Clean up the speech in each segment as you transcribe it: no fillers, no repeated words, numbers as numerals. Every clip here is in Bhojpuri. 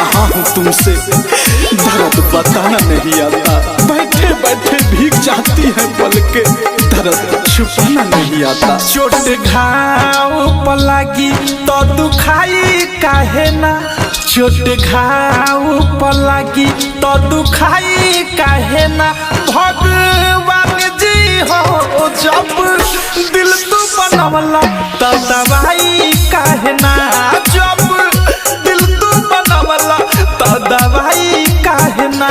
रहा हूँ तुमसे, दर्द बताना नहीं आता। बैठे बैठे भीग जाती है पलके, दर्द छुपाना नहीं आता। चोट घाव पर लागी तो दुखाई काहे ना, चोट घाव पर लागी तो दुखाई काहे ना। भगवान जी हो जब दिल तू बनवला तो दवाई काहे ना, जब दिल तू बनवला तो दवाई काहे ना।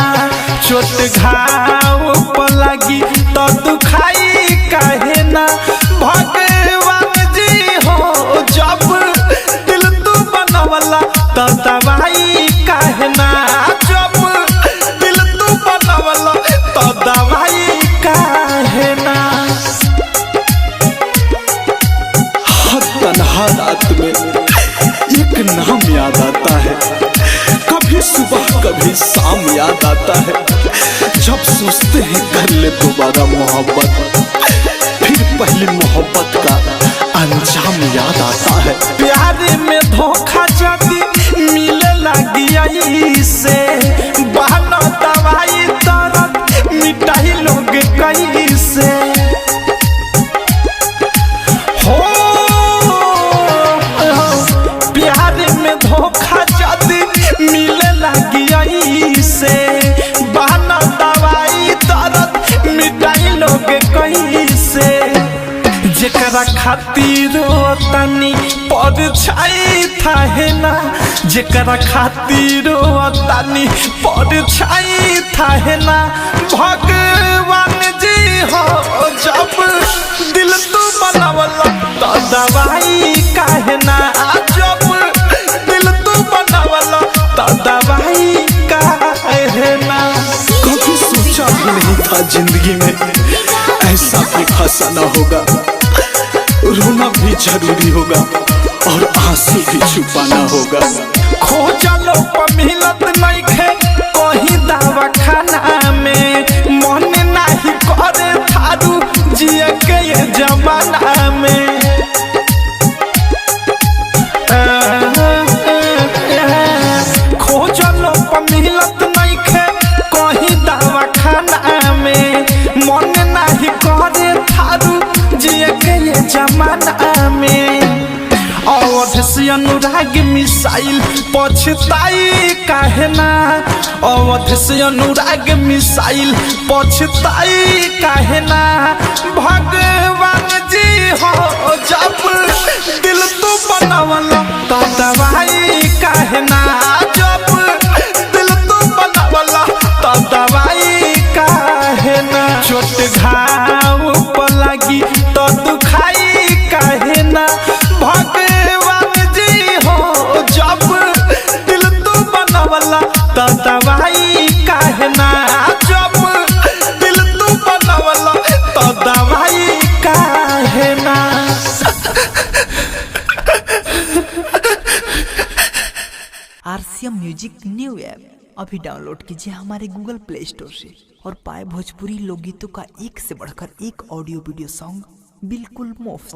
चोट घाव पर लागी तो दुखाई काहे ना। भगवान जी हो जब दिल तू बनवला तो दवाई काहे ना, जब दिल तू बनवला तो दवाई काहे ना। हर तन्हा रात में एक नाम याद आता है, कभी सुबह कभी शाम याद आता है। जब सोचते हैं कर ले दोबारा मोहब्बत, फिर पहली मोहब्बत का अंजाम याद आता है। प्यार में धोखा जदी मिले लगी से, बहाना दवाई दर्द मिटाई लोग कैसे हो। प्यार में धोखा जदी मिले लगी से, बहाना दवाई दर्द मिटाई लोग कैसे। जेकरा खातिर तनी परछाई थाहे ना, जेकरा खातिर तनी परछाई थाहे ना। भगवान जी हो जब दिल तू बनवला तो दवाई काहे ना, जब दिल तू बनवला तो दवाई काहे ना। कभी सोचा भी नहीं था जिंदगी में ऐसा भी फंसाना होगा। रोना भी जरूरी होगा और आंसू भी छुपाना होगा। खोजलो पर मिलत नहीं खे कहीं दवा खाना में, मन नहीं करे थारू जिए के ये जमाना में। खोजलो पर मिलत नहीं खे कहीं दवा खाना में, मन नहीं करे थारू जिए के ये जमाना में। अवध से अनुराग मिसाइल पछताई काहे ना, अवध से अनुराग मिसाइल पछताई काहे ना। भगवान जी हो जब दिल तू बनवला तो दवाई काहे ना, जब दिल तू बनवला तो दवाई काहे ना। चोट घाव पर लागी तो दुखाई काहे ना। भगवान जी हो जब दिल तू बनवला तो दवाई काहे ना, जब दिल तू बनवला तो दवाई काहे ना। आरसीएम म्यूजिक न्यू ऐप अभी डाउनलोड कीजिए हमारे गूगल प्ले स्टोर से और पाए भोजपुरी लोकगीतों का एक से बढ़कर एक ऑडियो वीडियो सॉन्ग बिल्कुल मुफ्त।